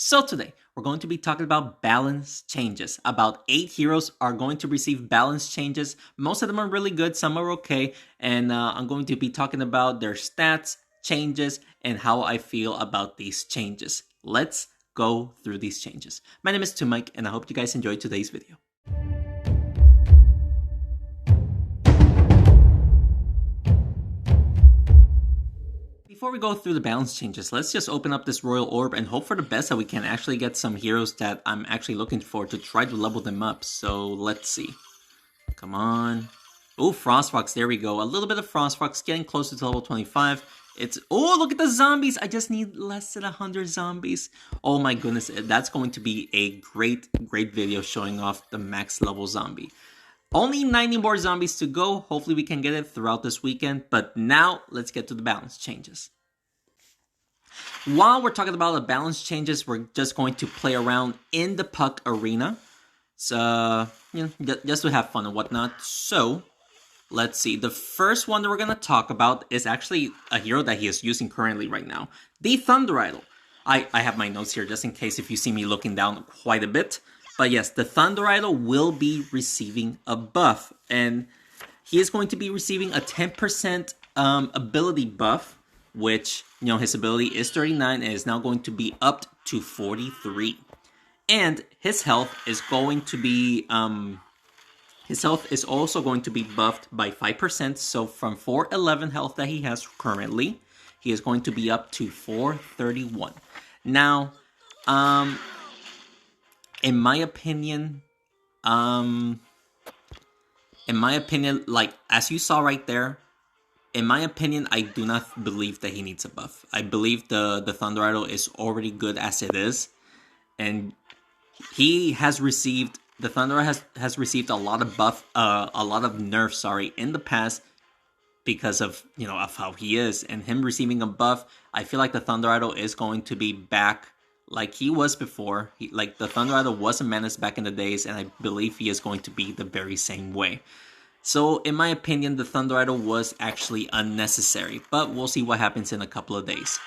So today, we're going to be talking about balance changes. About 8 heroes are going to receive balance changes. Most of them are really good, some are okay. And I'm going to be talking about their stats, changes, and how I feel about these changes. Let's go through these changes. My name is Mike, and I hope you guys enjoyed today's video. Before we go through the balance changes, let's just open up this Royal Orb and hope for the best that we can actually get some heroes that I'm actually looking for to try to level them up. So let's see. Come on. Oh, Frostfox, there we go. A little bit of Frostfox, getting closer to level 25. Oh, look at the zombies. I just need less than 100 zombies. Oh my goodness, that's going to be a great video showing off the max level zombie. Only 90 more zombies to go. Hopefully we can get it throughout this weekend. But now, let's get to the balance changes. While we're talking about the balance changes, we're just going to play around in the puck arena. So, just to have fun and whatnot. So, let's see. The first one that we're going to talk about is actually a hero that he is using currently right now. The Thunder Idol. I have my notes here just in case if you see me looking down quite a bit. But yes, the Thunder Idol will be receiving a buff, and he is going to be receiving a 10% ability buff, which, his ability is 39 and is now going to be upped to 43. And his health is going to be, his health is also going to be buffed by 5%, so from 411 health that he has currently, he is going to be up to 431. Now, in my opinion, like, as you saw right there, in my opinion, I do not believe that he needs a buff. I believe the Thunder Idol is already good as it is. And he has received, the Thunder Idol has received a lot of nerfs, in the past because of, of how he is. And him receiving a buff, I feel like the Thunder Idol is going to be back like he was before. The Thunder Idol was a menace back in the days, and I believe he is going to be the very same way. So, in my opinion, the Thunder Idol was actually unnecessary, but we'll see what happens in a couple of days.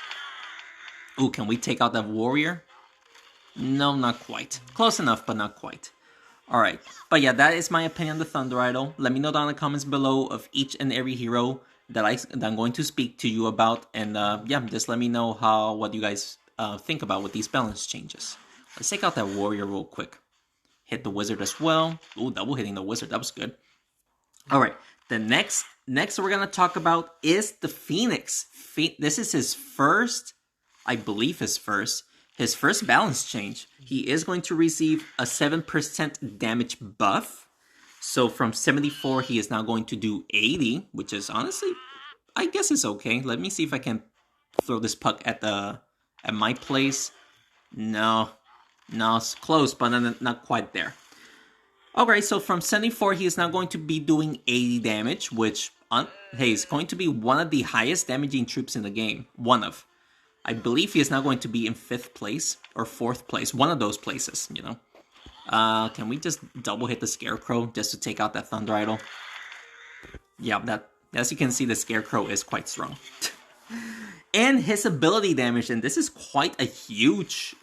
Ooh, can we take out that warrior? No, not quite. Close enough, but not quite. Alright, but yeah, that is my opinion on the Thunder Idol. Let me know down in the comments below of each and every hero that I'm going to speak to you about, and just let me know what you guys think about with these balance changes. Let's take out that warrior real quick. Hit the wizard as well. Ooh, double hitting the wizard. That was good. Alright, the next we're going to talk about is the Phoenix. This is his first, I believe his first balance change. He is going to receive a 7% damage buff. So from 74, he is now going to do 80, which is honestly, I guess it's okay. Let me see if I can throw this puck at my place. No, it's close, but not quite there. Alright, so from 74, he is now going to be doing 80 damage, which, is going to be one of the highest damaging troops in the game. I believe he is now going to be in 5th place, or 4th place, one of those places, Can we just double hit the Scarecrow, just to take out that Thunder Idol? Yeah, as you can see, the Scarecrow is quite strong. And his ability damage, and this is quite a huge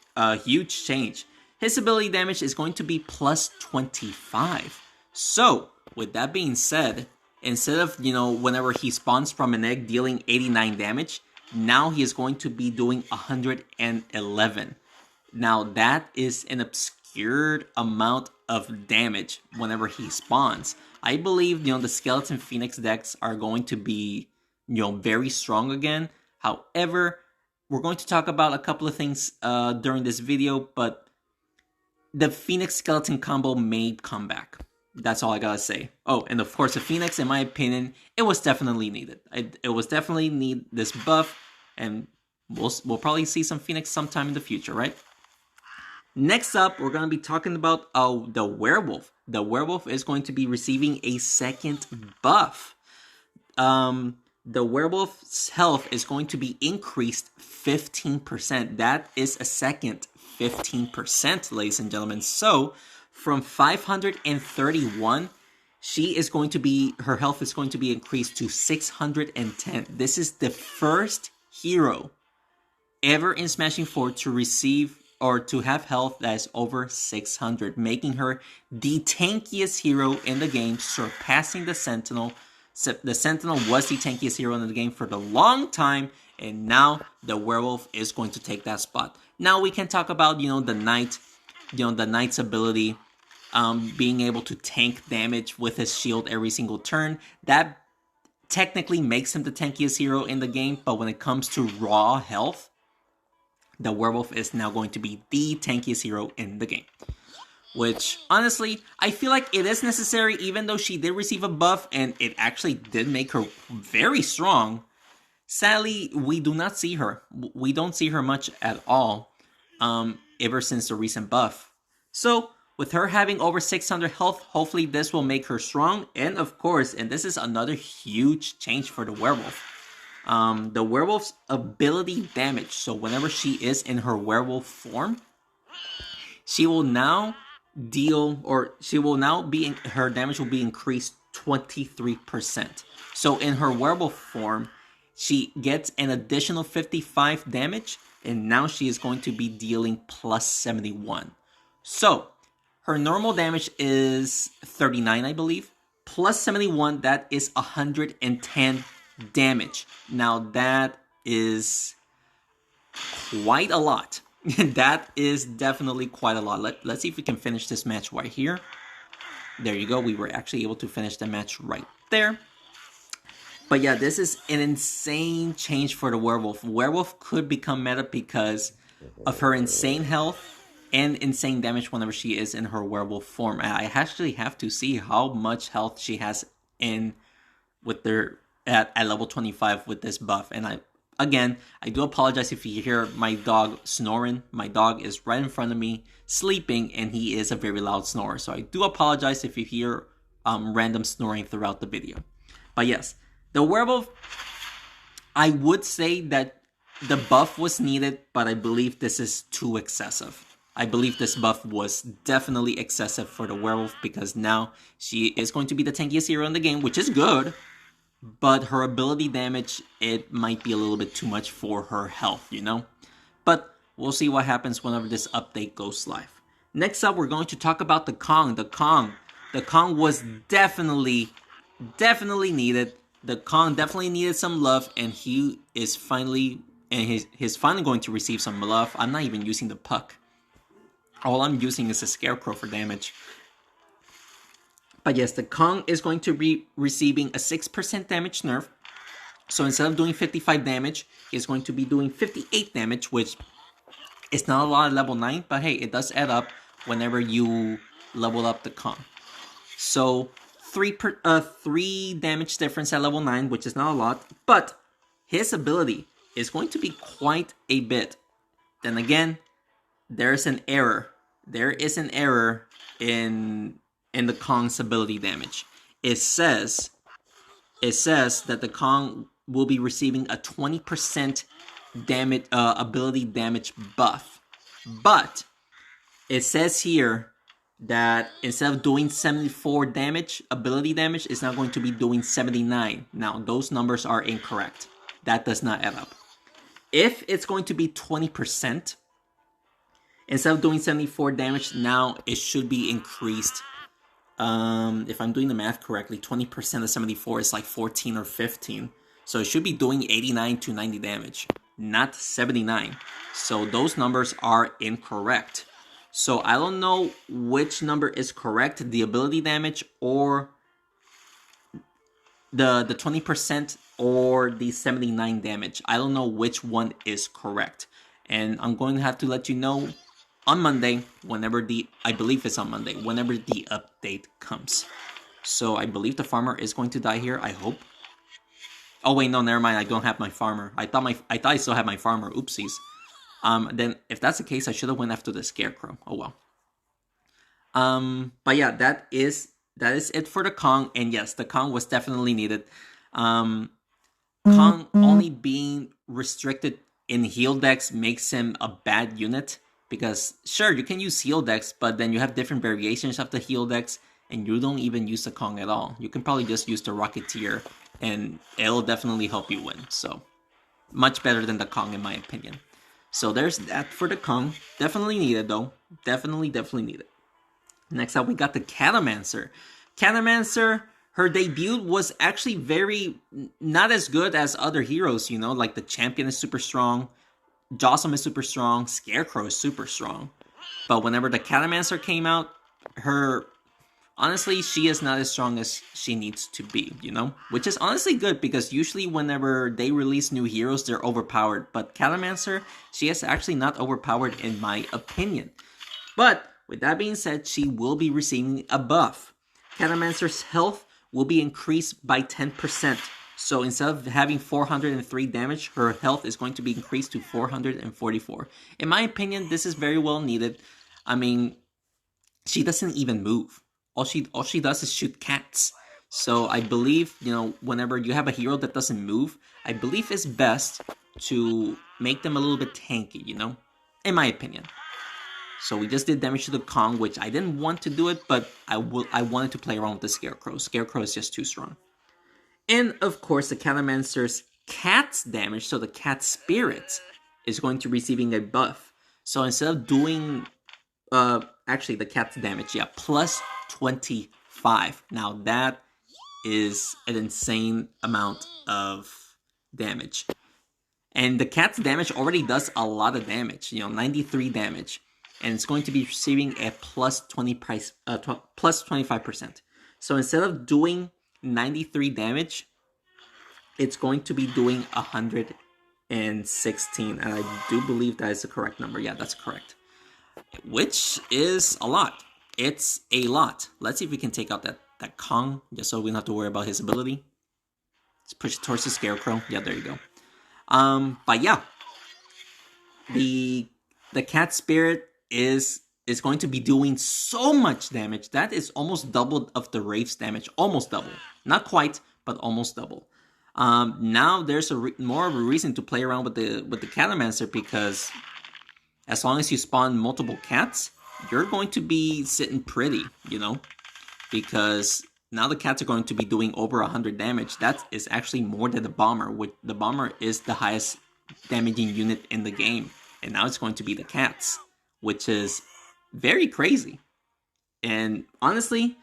change. His ability damage is going to be plus 25. So, with that being said, instead of, whenever he spawns from an egg dealing 89 damage, now he is going to be doing 111. Now, that is an obscured amount of damage whenever he spawns. I believe, the Skeleton Phoenix decks are going to be, very strong again. However, we're going to talk about a couple of things during this video, but the Phoenix Skeleton combo may come back. That's all I gotta say. Oh, and of course, the Phoenix, in my opinion, it was definitely needed. It was definitely need this buff, and we'll probably see some Phoenix sometime in the future, right? Next up, we're gonna be talking about the Werewolf. The Werewolf is going to be receiving a second buff. The Werewolf's health is going to be increased 15%. That is a second 15%, ladies and gentlemen. So, from 531, her health is going to be increased to 610. This is the first hero ever in Smashing 4 to receive or to have health that is over 600, making her the tankiest hero in the game, surpassing the Sentinel. The Sentinel was the tankiest hero in the game for the long time, and now the Werewolf is going to take that spot. Now we can talk about, the Knight, the Knight's ability, being able to tank damage with his shield every single turn. That technically makes him the tankiest hero in the game, but when it comes to raw health, the Werewolf is now going to be the tankiest hero in the game. Which, honestly, I feel like it is necessary, even though she did receive a buff, and it actually did make her very strong. Sadly, we do not see her. We don't see her much at all, ever since the recent buff. So, with her having over 600 health, hopefully this will make her strong. And of course, and this is another huge change for the Werewolf. The Werewolf's ability damage. So whenever she is in her werewolf form, she will now deal, or she will now be, her damage will be increased 23%. So in her werewolf form, she gets an additional 55 damage, and now she is going to be dealing plus 71. So her normal damage is 39, I believe. Plus 71, that is 110 damage. Now that is quite a lot. That is definitely quite a lot. Let's see if we can finish this match right here. There you go. We were actually able to finish the match right there. But yeah, this is an insane change for the Werewolf. Werewolf could become meta because of her insane health and insane damage whenever she is in her werewolf form. I actually have to see how much health she has in with their at level 25 with this buff. And I do apologize if you hear my dog snoring. My dog is right in front of me sleeping, and he is a very loud snorer. So I do apologize if you hear random snoring throughout the video. But yes, the Werewolf, I would say that the buff was needed, but I believe this is too excessive. I believe this buff was definitely excessive for the Werewolf, because now she is going to be the tankiest hero in the game, which is good. But her ability damage, it might be a little bit too much for her health, But we'll see what happens whenever this update goes live. Next up, we're going to talk about the Kong. The Kong was definitely needed. The Kong definitely needed some love, and he is finally, he's finally going to receive some love. I'm not even using the puck. All I'm using is a Scarecrow for damage. But yes, the Kong is going to be receiving a 6% damage nerf. So instead of doing 55 damage, he's going to be doing 58 damage, which is not a lot at level 9. But hey, it does add up whenever you level up the Kong. So 3 damage difference at level 9, which is not a lot. But his ability is going to be quite a bit. Then again, there's an error. There is an error in the Kong's ability damage. It says that the Kong will be receiving a 20% damage ability damage buff. But it says here that instead of doing 74 damage, ability damage, is now going to be doing 79. Now, those numbers are incorrect. That does not add up. If it's going to be 20%, instead of doing 74 damage, now it should be increased. If I'm doing the math correctly, 20% of 74 is like 14 or 15. So it should be doing 89 to 90 damage, not 79. So those numbers are incorrect. So I don't know which number is correct, the ability damage or the 20% or the 79 damage. I don't know which one is correct. And I'm going to have to let you know on Monday, whenever I believe it's on Monday, whenever the update comes. So I believe the farmer is going to die here, I hope. Oh wait, no, never mind, I don't have my farmer. I thought I still had my farmer, oopsies. Then if that's the case, I should have went after the Scarecrow. Oh well. But yeah, that is it for the Kong, and yes, the Kong was definitely needed. Kong only being restricted in heal decks makes him a bad unit. Because, sure, you can use heal decks, but then you have different variations of the heal decks, and you don't even use the Kong at all. You can probably just use the Rocketeer, and it'll definitely help you win. So, much better than the Kong, in my opinion. So there's that for the Kong. Definitely needed though. Definitely needed. Next up, we got the Catamancer. Catamancer, her debut was actually very not as good as other heroes, you know, like the champion is super strong, Jawsome is super strong, Scarecrow is super strong. But whenever the Catamancer came out, her honestly, she is not as strong as she needs to be, you know? Which is honestly good because usually whenever they release new heroes, they're overpowered. But Catamancer, she is actually not overpowered in my opinion. But with that being said, she will be receiving a buff. Catamancer's health will be increased by 10%. So instead of having 403 damage, her health is going to be increased to 444. In my opinion, this is very well needed. I mean, she doesn't even move. All she does is shoot cats. So I believe, you know, whenever you have a hero that doesn't move, I believe it's best to make them a little bit tanky, you know? In my opinion. So we just did damage to the Kong, which I didn't want to do it, but I wanted to play around with the Scarecrow. Scarecrow is just too strong. And of course, the Catamancer's cat's damage, so the cat spirit, is going to be receiving a buff. So instead of doing, actually the cat's damage, yeah, plus 25. Now that is an insane amount of damage. And the cat's damage already does a lot of damage, you know, 93 damage. And it's going to be receiving a plus 25%. So instead of doing 93 damage, it's going to be doing 116. And I do believe that is the correct number. Yeah, that's correct. Which is a lot. It's a lot. Let's see if we can take out that Kong, just so we don't have to worry about his ability. Let's push it towards the Scarecrow. Yeah, there you go. But yeah. The cat spirit is going to be doing so much damage. That is almost double of the Wraith's damage. Almost double. Not quite, but almost double. Now there's more of a reason to play around with the Catamancer, because as long as you spawn multiple cats, you're going to be sitting pretty, you know? Because now the cats are going to be doing over 100 damage. That is actually more than the Bomber. The Bomber is the highest damaging unit in the game. And now it's going to be the cats, which is very crazy. And honestly,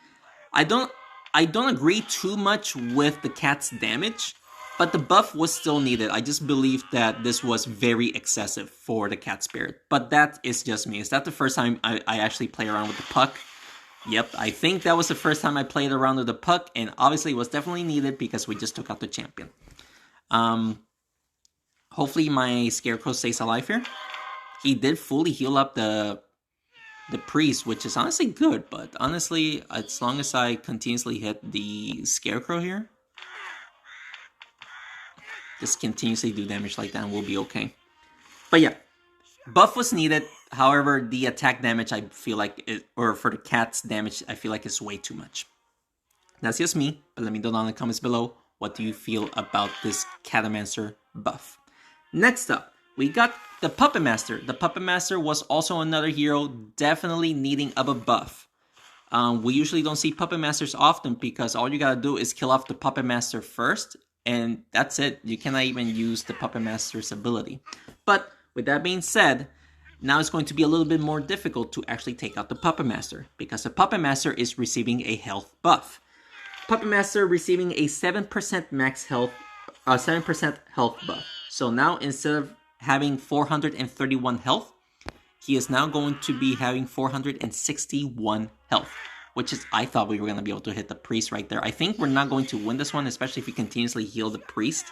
I don't agree too much with the cat's damage, but the buff was still needed. I just believe that this was very excessive for the cat spirit. But that is just me. Is that the first time I actually play around with the puck? Yep, I think that was the first time I played around with the puck, and obviously it was definitely needed because we just took out the champion. Hopefully my Scarecrow stays alive here. He did fully heal up the priest, which is honestly good, but honestly, as long as I continuously hit the Scarecrow here, just continuously do damage like that and we'll be okay. But yeah, buff was needed. However, the attack damage, I feel like, or for the cat's damage, I feel like it's way too much. That's just me, but let me know down in the comments below, what do you feel about this Catamancer buff? Next up, we got the Puppet Master. The Puppet Master was also another hero definitely needing of a buff. We usually don't see Puppet Masters often because all you gotta do is kill off the Puppet Master first, and that's it. You cannot even use the Puppet Master's ability. But with that being said, now it's going to be a little bit more difficult to actually take out the Puppet Master because the Puppet Master is receiving a health buff. Puppet Master receiving a 7% max health, 7% health buff. So now instead of having 431 health, he is now going to be having 461 health, which is, I thought we were going to be able to hit the priest right there. I think we're not going to win this one, especially if we continuously heal the priest.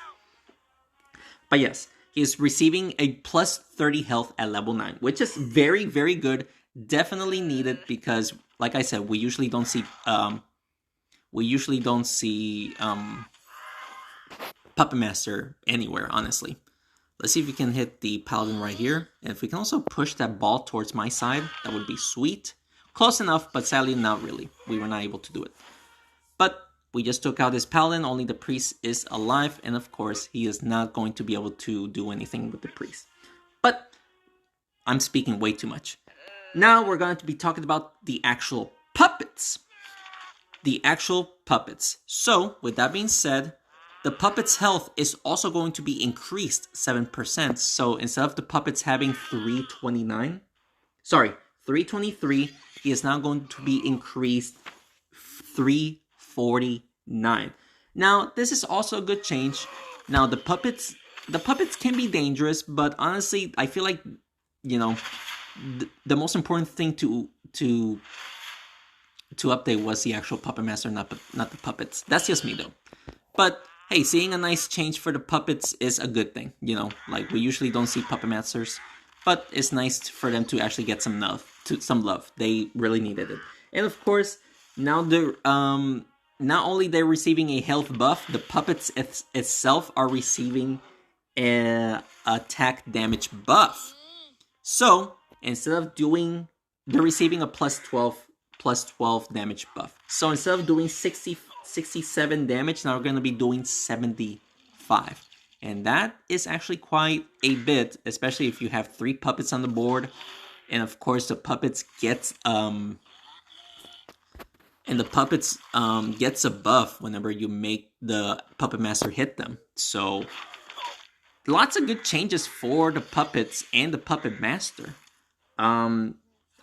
But yes, he is receiving a plus 30 health at level 9, which is very, very good. Definitely needed because, like I said, we usually don't see Puppet Master anywhere, honestly. Let's see if we can hit the Paladin right here. And if we can also push that ball towards my side, that would be sweet. Close enough, but sadly not really. We were not able to do it. But we just took out his Paladin. Only the priest is alive. And of course, he is not going to be able to do anything with the priest. But I'm speaking way too much. Now we're going to be talking about the actual puppets. The actual puppets. So, with that being said, the puppet's health is also going to be increased 7%. So instead of the puppets having 323, he is now going to be increased 349. Now, this is also a good change. Now, the puppets can be dangerous, but honestly, I feel like, you know, the most important thing to update was the actual puppet master, not the puppets. That's just me though. But hey, seeing a nice change for the puppets is a good thing. You know, like we usually don't see puppet masters, but it's nice for them to actually get some love. They really needed it. And of course, now they're not only they're receiving a health buff, the puppets itself are receiving an attack damage buff. So instead of they're receiving a plus 12 damage buff. So instead of doing 67 damage, now we're going to be doing 75. And that is actually quite a bit, especially if you have 3 puppets on the board. And of course, the puppets gets a buff whenever you make the puppet master hit them. So lots of good changes for the puppets and the puppet master.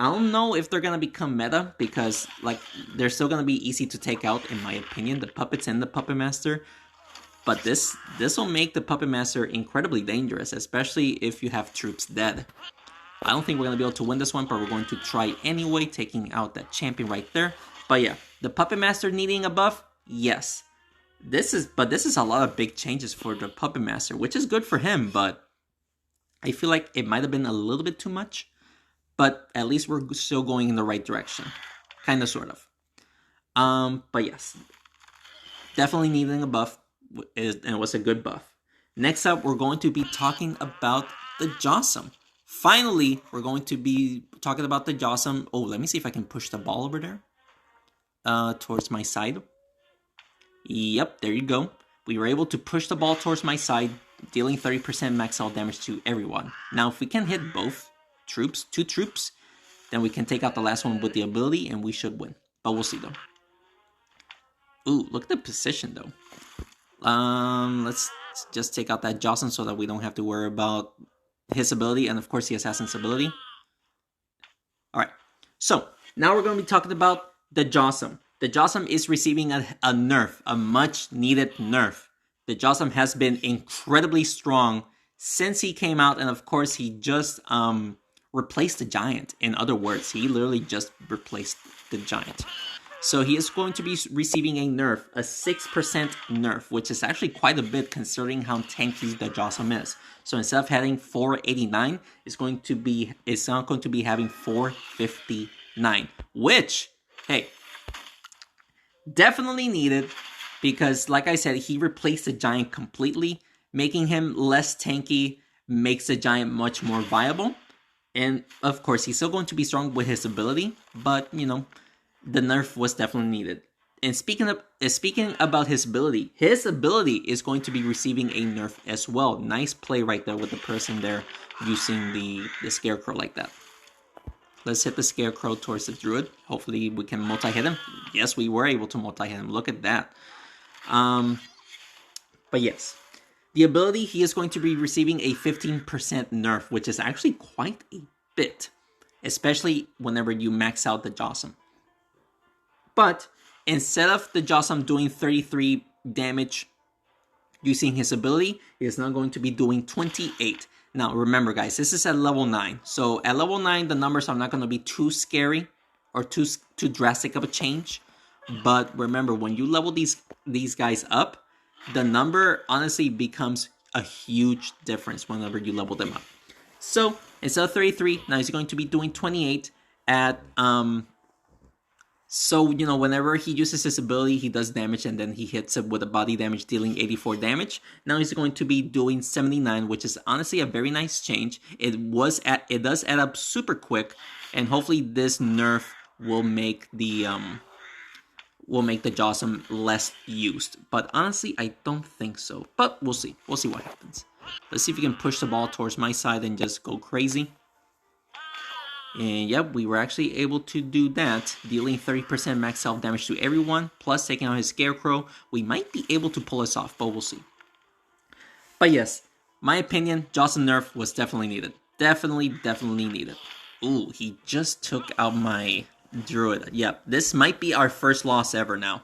I don't know if they're gonna become meta because like they're still gonna be easy to take out in my opinion, the puppets and the puppet master. But this will make the puppet master incredibly dangerous, especially if you have troops dead. I don't think we're gonna be able to win this one, but we're going to try anyway, taking out that champion right there. But yeah, the puppet master needing a buff, yes. This is a lot of big changes for the puppet master, which is good for him, but I feel like it might have been a little bit too much. But at least we're still going in the right direction. Kind of, sort of. But yes. Definitely needing a buff. And it was a good buff. Next up, we're going to be talking about the Jawsome. Finally, we're going to be talking about the Jawsome. Oh, let me see if I can push the ball over there. Towards my side. Yep, there you go. We were able to push the ball towards my side, dealing 30% max health damage to everyone. Now, if we can hit both two troops, then we can take out the last one with the ability and we should win. But we'll see though. Ooh, look at the position though. Let's just take out that Jawsome so that we don't have to worry about his ability and of course the assassin's ability. Alright, so now we're going to be talking about the Jawsome. The Jawsome is receiving a nerf, a much needed nerf. The Jawsome has been incredibly strong since he came out, and of course he just replaced the giant. In other words, he literally just replaced the giant. So he is going to be receiving a nerf, a 6% nerf, which is actually quite a bit considering how tanky the Jawsome is. So instead of having 489, it's now going to be having 459, which, hey, definitely needed because, like I said, he replaced the giant completely, making him less tanky, makes the giant much more viable. And of course, he's still going to be strong with his ability, but you know, the nerf was definitely needed. And speaking about his ability is going to be receiving a nerf as well. Nice play right there with the person there using the scarecrow like that. Let's hit the scarecrow towards the druid. Hopefully we can multi-hit him. Yes, we were able to multi-hit him. Look at that. But yes. The ability, he is going to be receiving a 15% nerf, which is actually quite a bit, especially whenever you max out the Jawsome. But instead of the Jawsome doing 33 damage using his ability, he is now going to be doing 28. Now, remember, guys, this is at level 9. So at level 9, the numbers are not going to be too scary or too drastic of a change. But remember, when you level these guys up, the number honestly becomes a huge difference whenever you level them up. So instead of 33, now he's going to be doing 28 at so you know, whenever he uses his ability, he does damage and then he hits it with a body damage, dealing 84 damage. Now he's going to be doing 79, which is honestly a very nice change. It does add up super quick, and hopefully this nerf will make the Jawsome less used. But honestly, I don't think so. But we'll see. We'll see what happens. Let's see if we can push the ball towards my side and just go crazy. And yep, we were actually able to do that, dealing 30% max health damage to everyone, plus taking out his Scarecrow. We might be able to pull this off, but we'll see. But yes, my opinion, Jawsome nerf was definitely needed. Definitely needed. Ooh, he just took out my Druid. Yep, this might be our first loss ever now.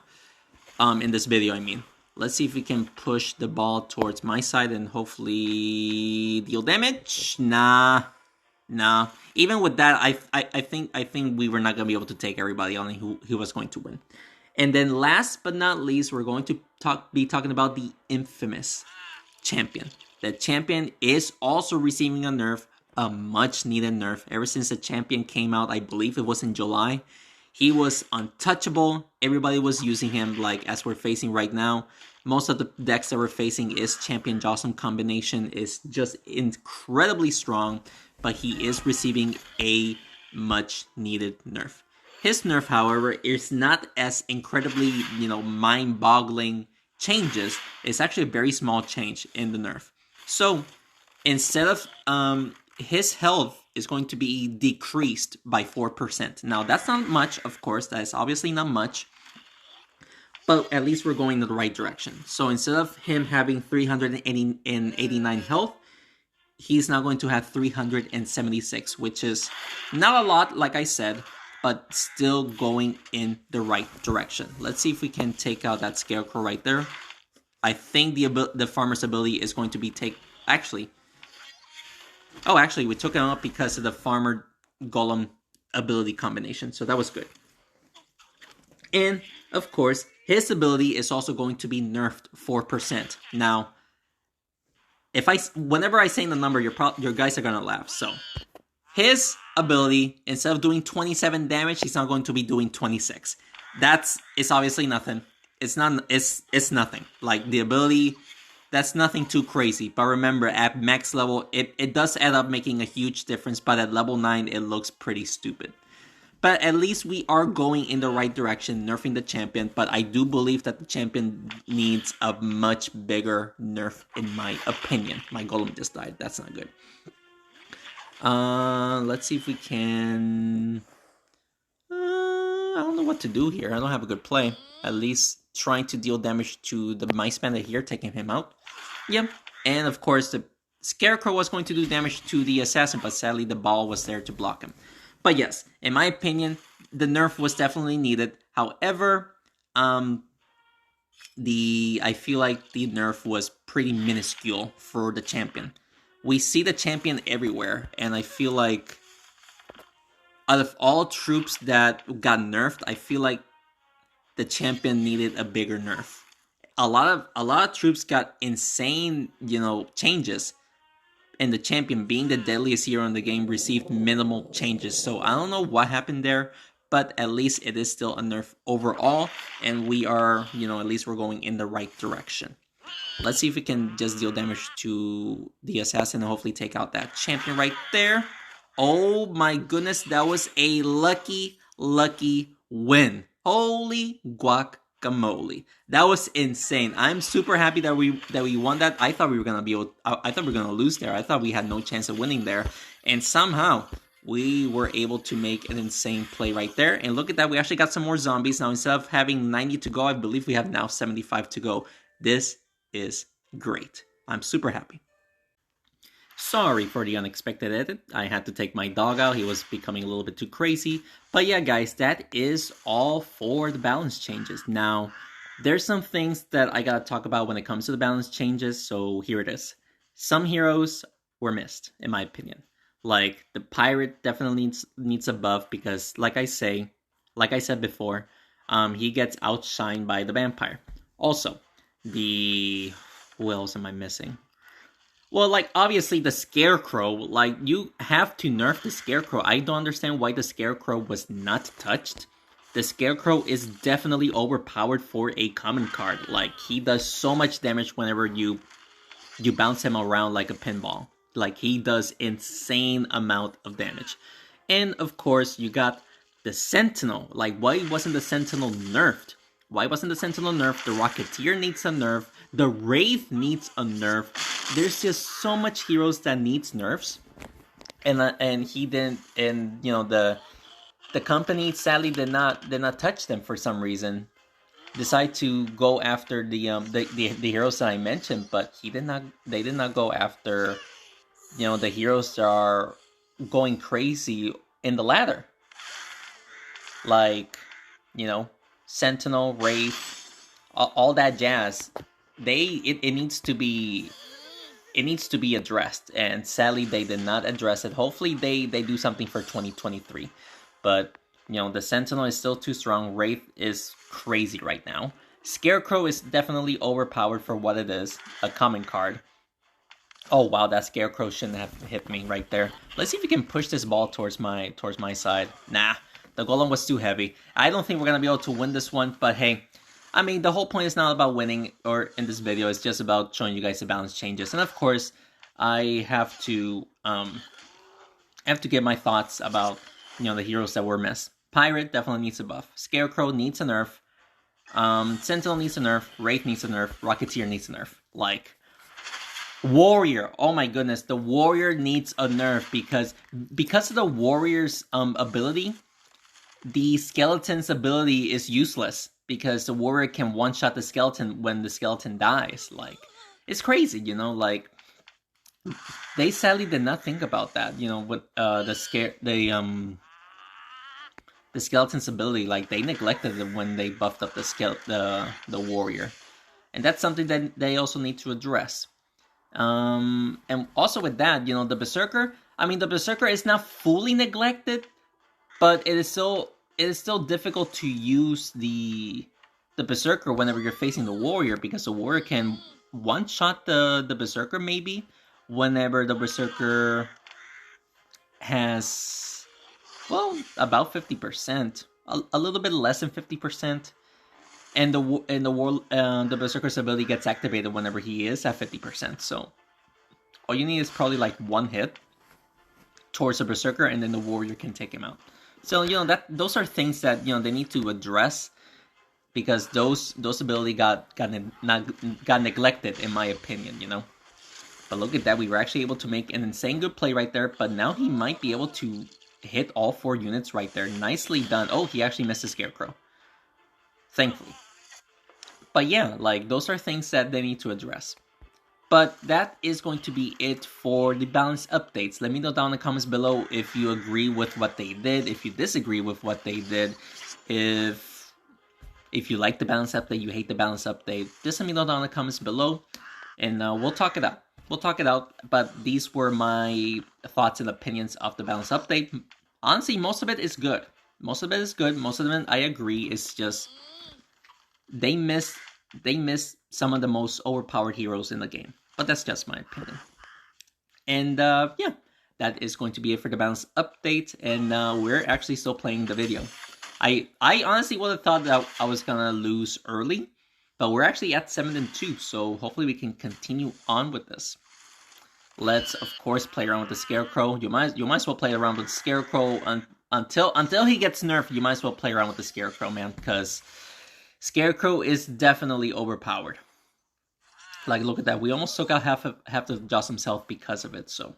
In this video, I mean. Let's see if we can push the ball towards my side and hopefully deal damage. Nah. Even with that, I think we were not gonna be able to take everybody on who was going to win. And then last but not least, we're going to be talking about the infamous champion. The champion is also receiving a nerf, a much needed nerf. Ever since the champion came out, I believe it was in July, he was untouchable. Everybody was using him, like as we're facing right now. Most of the decks that we're facing is champion Jawsome combination is just incredibly strong, but he is receiving a much needed nerf. His nerf, however, is not as incredibly, mind-boggling changes. It's actually a very small change in the nerf. So instead of his health is going to be decreased by 4%. Now that's not much, of course. That is obviously not much, but at least we're going in the right direction. So instead of him having 389 health, he's now going to have 376, which is not a lot, like I said, but still going in the right direction. Let's see if we can take out that Scarecrow right there. I think the farmer's ability is going to be actually, we took it out because of the farmer golem ability combination, so that was good. And of course, his ability is also going to be nerfed 4%. Now, whenever I say the number, your guys are gonna laugh. So, his ability, instead of doing 27 damage, he's now going to be doing 26. It's obviously nothing. It's nothing. Like, the ability, that's nothing too crazy. But remember, at max level, it does end up making a huge difference. But at level 9, it looks pretty stupid. But at least we are going in the right direction, nerfing the champion. But I do believe that the champion needs a much bigger nerf, in my opinion. My golem just died. That's not good. Let's see if we can... I don't know what to do here. I don't have a good play. At least trying to deal damage to the Mice Panda here, taking him out. Yep. And of course, the Scarecrow was going to do damage to the Assassin, but sadly the ball was there to block him. But yes, in my opinion, the nerf was definitely needed. However, I feel like the nerf was pretty minuscule for the champion. We see the champion everywhere, and I feel like out of all troops that got nerfed, I feel like the champion needed a bigger nerf. A lot of troops got insane, changes. And the champion, being the deadliest hero in the game, received minimal changes. So I don't know what happened there, but at least it is still a nerf overall. And we are, at least we're going in the right direction. Let's see if we can just deal damage to the Assassin and hopefully take out that champion right there. Oh my goodness, that was a lucky win. Holy guacamole. That was insane. I'm super happy that we won that. I thought we were gonna lose there. I thought we had no chance of winning there. And somehow we were able to make an insane play right there. And look at that, we actually got some more zombies. Now instead of having 90 to go, I believe we have now 75 to go. This is great. I'm super happy. Sorry for the unexpected edit. I had to take my dog out. He was becoming a little bit too crazy. But yeah, guys, that is all for the balance changes. Now, there's some things that I gotta talk about when it comes to the balance changes, so here it is. Some heroes were missed, in my opinion. Like, the pirate definitely needs a buff because, like I said before, he gets outshined by the vampire. Also, who else am I missing? Well, like, obviously the Scarecrow, like, you have to nerf the Scarecrow. I don't understand why the Scarecrow was not touched. The Scarecrow is definitely overpowered for a common card. Like, he does so much damage whenever you bounce him around like a pinball. Like, he does insane amount of damage. And, of course, you got the Sentinel. Like, why wasn't the Sentinel nerfed? Why wasn't the Sentinel nerfed? The Rocketeer needs a nerf. The Wraith needs a nerf. There's just so much heroes that needs nerfs. and he didn't, and you know the company sadly did not touch them for some reason. Decide to go after the heroes that I mentioned, but they did not go after the heroes that are going crazy in the ladder, like Sentinel, Wraith, all that jazz. It needs to be addressed, and sadly they did not address it. Hopefully they do something for 2023, but the Sentinel is still too strong. Wraith is crazy right now. Scarecrow is definitely overpowered for what it is, a common card. Oh wow, that Scarecrow shouldn't have hit me right there. Let's see if we can push this ball towards my side. Nah, the Golem was too heavy. I don't think we're gonna be able to win this one, but hey, I mean, the whole point is not about winning, or in this video, it's just about showing you guys the balance changes. And of course, I have to give my thoughts about the heroes that were missed. Pirate definitely needs a buff. Scarecrow needs a nerf. Sentinel needs a nerf. Wraith needs a nerf. Rocketeer needs a nerf. Like, Warrior, oh my goodness, the Warrior needs a nerf because of the Warrior's ability. The Skeleton's ability is useless because the Warrior can one-shot the Skeleton when the Skeleton dies. Like, it's crazy, like they sadly did not think about that. With the Skeleton's ability, like they neglected it when they buffed up the Warrior, and that's something that they also need to address. And also with that, the Berserker. I mean, the Berserker is not fully neglected, but it is still difficult to use the Berserker whenever you're facing the Warrior, because the Warrior can one-shot the Berserker maybe whenever the Berserker has, well, about 50%, a little bit less than 50%, and the Berserker's ability gets activated whenever he is at 50%. So all you need is probably like one hit towards the Berserker, and then the Warrior can take him out. So those are things that they need to address, because those ability got neglected, in my opinion. But look at that, we were actually able to make an insane good play right there. But now he might be able to hit all 4 units right there. Nicely done. Oh, he actually missed the Scarecrow, thankfully. But yeah, like, those are things that they need to address. But that is going to be it for the balance updates. Let me know down in the comments below if you agree with what they did, if you disagree with what they did, if you like the balance update, you hate the balance update. Just let me know down in the comments below, and we'll talk it out. But these were my thoughts and opinions of the balance update. Honestly, most of it is good. Most of it I agree. It's just they missed some of the most overpowered heroes in the game. But that's just my opinion. And yeah, that is going to be it for the balance update. And we're actually still playing the video. I honestly would have thought that I was gonna lose early, but we're actually at 7-2, so hopefully we can continue on with this. Let's of course play around with the Scarecrow. You might as well play around with the Scarecrow until he gets nerfed. You might as well play around with the Scarecrow, man, because Scarecrow is definitely overpowered. Like, look at that. We almost took out half of Jawsome's health because of it. So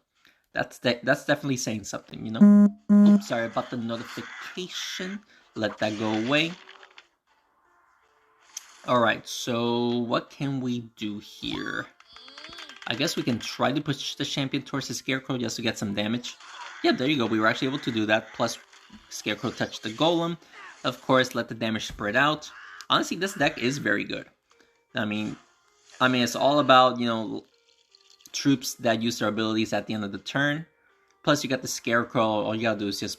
that's definitely saying something, Oops, sorry about the notification. Let that go away. Alright, so what can we do here? I guess we can try to push the champion towards the Scarecrow just to get some damage. Yeah, there you go. We were actually able to do that. Plus, Scarecrow touched the Golem. Of course, let the damage spread out. Honestly, this deck is very good. I mean, it's all about, troops that use their abilities at the end of the turn. Plus, you got the Scarecrow. All you gotta do is just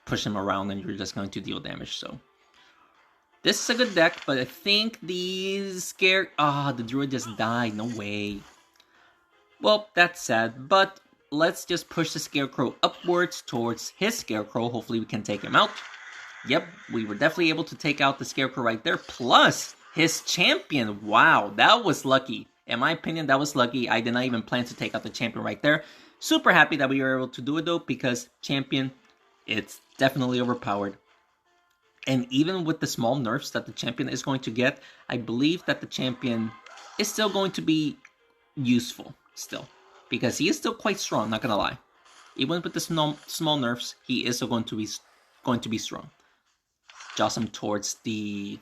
push him around, and you're just going to deal damage. So this is a good deck, but I think the the Druid just died. No way. Well, that's sad, but let's just push the Scarecrow upwards towards his Scarecrow. Hopefully, we can take him out. Yep, we were definitely able to take out the Scarecrow right there. Plus, his champion. Wow, that was lucky. In my opinion, that was lucky. I did not even plan to take out the champion right there. Super happy that we were able to do it, though, because champion, it's definitely overpowered. And even with the small nerfs that the champion is going to get, I believe that the champion is still going to be useful, still. Because he is still quite strong, not gonna lie. Even with the small nerfs, he is going to be strong. Jawsome towards the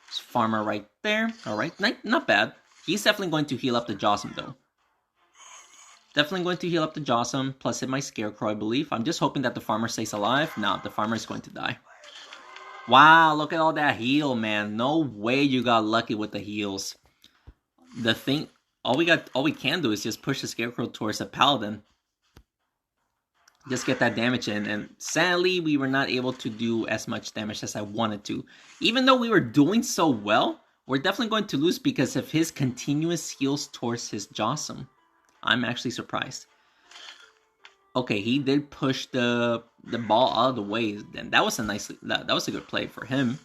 farmer right there. Alright, not bad. He's definitely going to heal up the Jawsome though. Definitely going to heal up the Jawsome, plus hit my Scarecrow, I believe. I'm just hoping that the farmer stays alive. No, the farmer is going to die. Wow, look at all that heal, man. No way you got lucky with the heals. The thing, all we can do is just push the Scarecrow towards the Paladin. Just get that damage in, and sadly, we were not able to do as much damage as I wanted to. Even though we were doing so well, we're definitely going to lose because of his continuous heals towards his Jawsome. I'm actually surprised. Okay, he did push the ball out of the way, and that was a good play for him.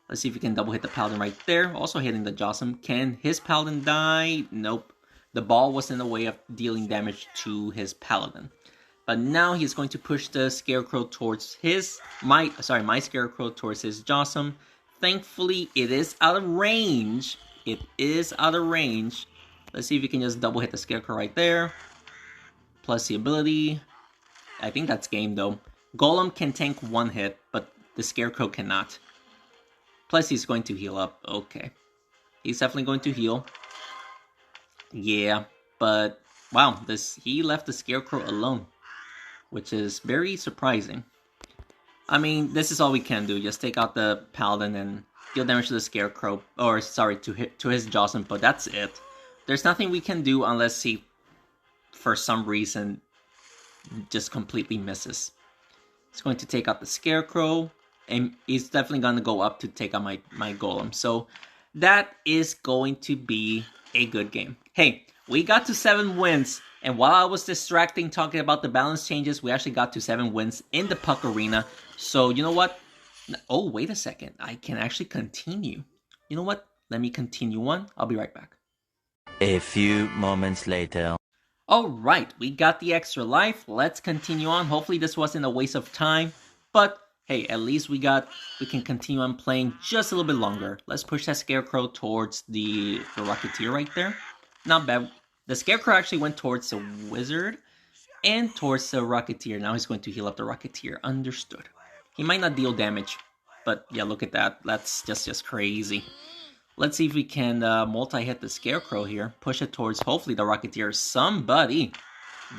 Let's see if we can double hit the Paladin right there. Also hitting the Jawsome. Can his Paladin die? Nope. The ball was in the way of dealing damage to his Paladin. But now he's going to push the Scarecrow towards my Scarecrow towards his Jawsome. Thankfully, it is out of range. It is out of range. Let's see if we can just double hit the Scarecrow right there. Plus the ability. I think that's game though. Golem can tank one hit, but the Scarecrow cannot. Plus he's going to heal up. Okay. He's definitely going to heal. Yeah, but wow, he left the Scarecrow alone, which is very surprising. I mean, this is all we can do. Just take out the Paladin and deal damage to the Scarecrow, or sorry, to his Jawsome, but that's it. There's nothing we can do unless he, for some reason, just completely misses. He's going to take out the Scarecrow, and he's definitely going to go up to take out my Golem. So that is going to be a good game. Hey, we got to 7 wins, and while I was distracting talking about the balance changes, we actually got to 7 wins in the Puck Arena. So you know what? Oh, wait a second. I can actually continue. You know what? Let me continue on. I'll be right back. A few moments later. Alright, we got the extra life. Let's continue on. Hopefully this wasn't a waste of time. But hey, at least we can continue on playing just a little bit longer. Let's push that Scarecrow towards the Rocketeer right there. Not bad. The Scarecrow actually went towards the Wizard and towards the Rocketeer. Now he's going to heal up the Rocketeer. Understood. He might not deal damage, but yeah, look at that. That's just crazy. Let's see if we can multi-hit the Scarecrow here. Push it towards, hopefully, the Rocketeer. Somebody.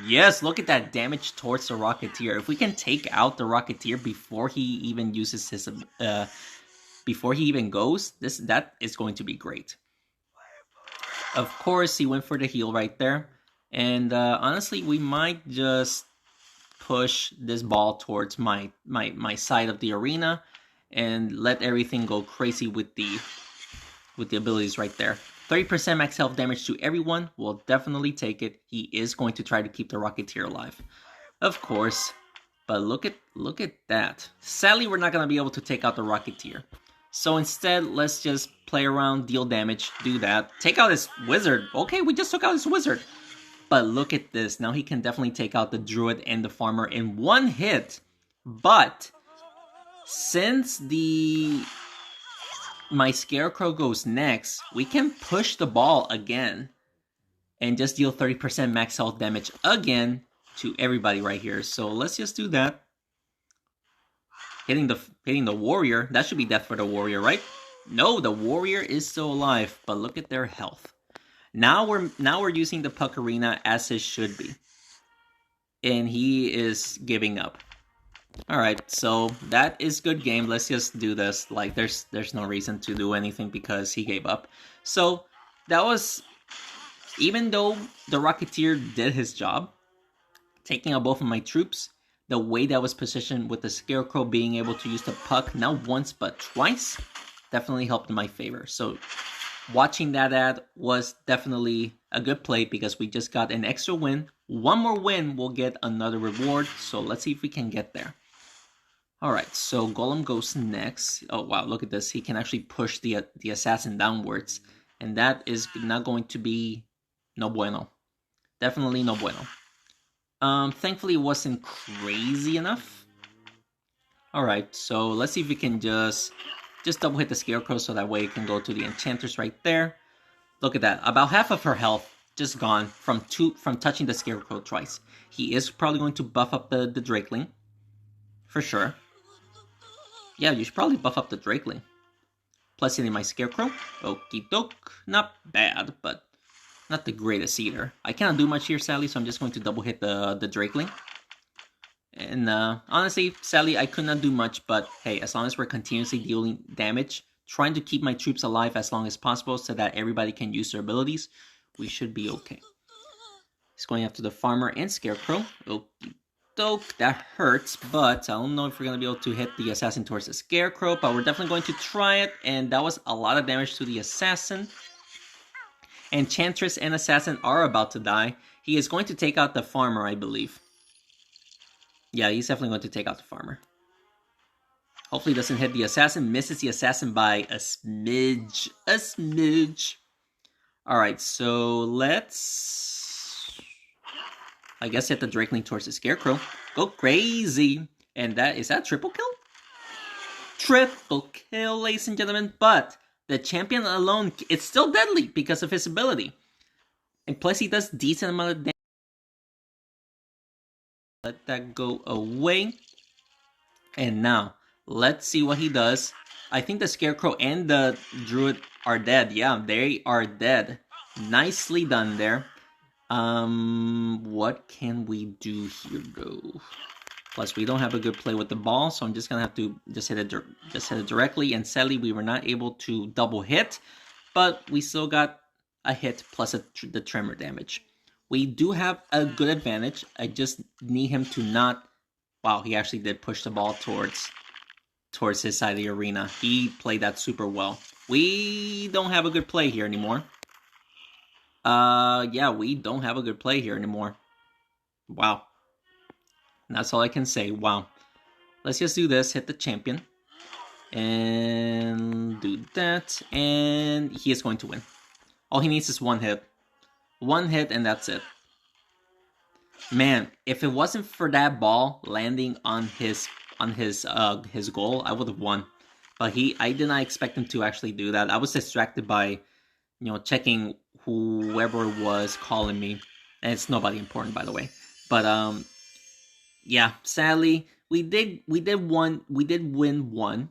Yes, look at that damage towards the Rocketeer. If we can take out the Rocketeer before he even uses his... before he even goes, that is going to be great. Of course, he went for the heal right there. And honestly, we might just push this ball towards my side of the arena and let everything go crazy with the abilities right there. 30% max health damage to everyone. We'll definitely take it. He is going to try to keep the Rocketeer alive. Of course. But look at that. Sadly, we're not going to be able to take out the Rocketeer. So instead, let's just play around, deal damage, do that. Take out his Wizard. Okay, we just took out his Wizard. But look at this. Now he can definitely take out the Druid and the Farmer in one hit. But since my Scarecrow goes next, we can push the ball again and just deal 30% max health damage again to everybody right here. So let's just do that. Hitting the Warrior. That should be death for the Warrior, right? No, the Warrior is still alive, but look at their health. Now we're using the Puck Arena as it should be. And he is giving up. Alright, so that is good game. Let's just do this. Like, there's no reason to do anything because he gave up. So, that was... Even though the Rocketeer did his job, taking out both of my troops, the way that was positioned with the Scarecrow being able to use the Puck, not once but twice, definitely helped in my favor. So, watching that ad was definitely a good play because we just got an extra win. One more win, we'll get another reward. So, let's see if we can get there. Alright, so Golem goes next. Oh wow, look at this. He can actually push the assassin downwards. And that is not going to be no bueno. Definitely no bueno. Thankfully it wasn't crazy enough. Alright, so let's see if we can just double hit the Scarecrow so that way it can go to the Enchanters right there. Look at that. About half of her health. just gone from touching the Scarecrow twice. He is probably going to buff up the Drakeling. For sure. Yeah, you should probably buff up the Drakeling. Plus hitting my Scarecrow. Okie doke. Not bad, but not the greatest either. I cannot do much here, sadly, so I'm just going to double hit the Drakeling. And honestly, sadly, I could not do much, but hey, as long as we're continuously dealing damage, trying to keep my troops alive as long as possible so that everybody can use their abilities, we should be okay. He's going after the Farmer and Scarecrow. Okie doke, that hurts, but I don't know if we're going to be able to hit the Assassin towards the Scarecrow, but we're definitely going to try it, and that was a lot of damage to the Assassin. Enchantress and Assassin are about to die. He is going to take out the Farmer, I believe. Yeah, he's definitely going to take out the Farmer. Hopefully he doesn't hit the Assassin. Misses the Assassin by a smidge. A smidge. Alright, so let's... I guess hit the Drakeling towards the Scarecrow. Go crazy. And is that triple kill? Triple kill, ladies and gentlemen. But the champion alone, it's still deadly because of his ability. And plus he does decent amount of damage. Let that go away. And now, let's see what he does. I think the Scarecrow and the Druid are dead. Yeah, they are dead. Nicely done there. What can we do here, though? Plus, we don't have a good play with the ball, so I'm just gonna have to just hit it directly. And sadly, we were not able to double hit, but we still got a hit plus the tremor damage. We do have a good advantage. I just need him to not... Wow, he actually did push the ball towards his side of the arena. He played that super well. We don't have a good play here anymore. Yeah, we don't have a good play here anymore. Wow. That's all I can say. Wow. Let's just do this. Hit the champion. And do that. And he is going to win. All he needs is one hit. One hit and that's it. Man, if it wasn't for that ball landing on his goal, I would have won. But I did not expect him to actually do that. I was distracted by, checking whoever was calling me. And it's nobody important, by the way. But yeah, sadly, we did win one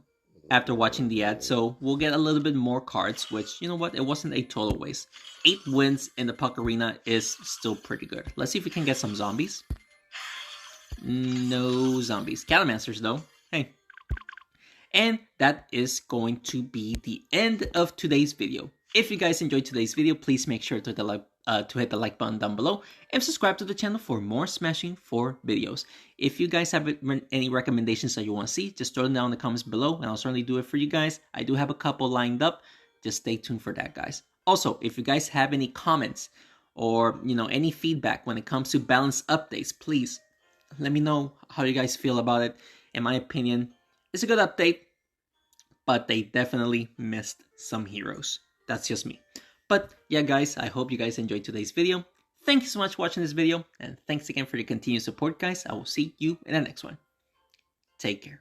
after watching the ad, so we'll get a little bit more cards, which, you know what, it wasn't a total waste. 8 wins in the Puck Arena is still pretty good. Let's see if we can get some zombies. No zombies. Catamancers, though. Hey. And that is going to be the end of today's video. If you guys enjoyed today's video, please make sure to hit the like button down below and subscribe to the channel for more Smashing 4 videos. If you guys have any recommendations that you want to see, just throw them down in the comments below and I'll certainly do it for you guys. I do have a couple lined up. Just stay tuned for that, guys. Also, if you guys have any comments or, any feedback when it comes to balance updates, please let me know how you guys feel about it. In my opinion, it's a good update, but they definitely missed some heroes. That's just me. But yeah, guys, I hope you guys enjoyed today's video. Thank you so much for watching this video, and thanks again for your continued support, guys. I will see you in the next one. Take care.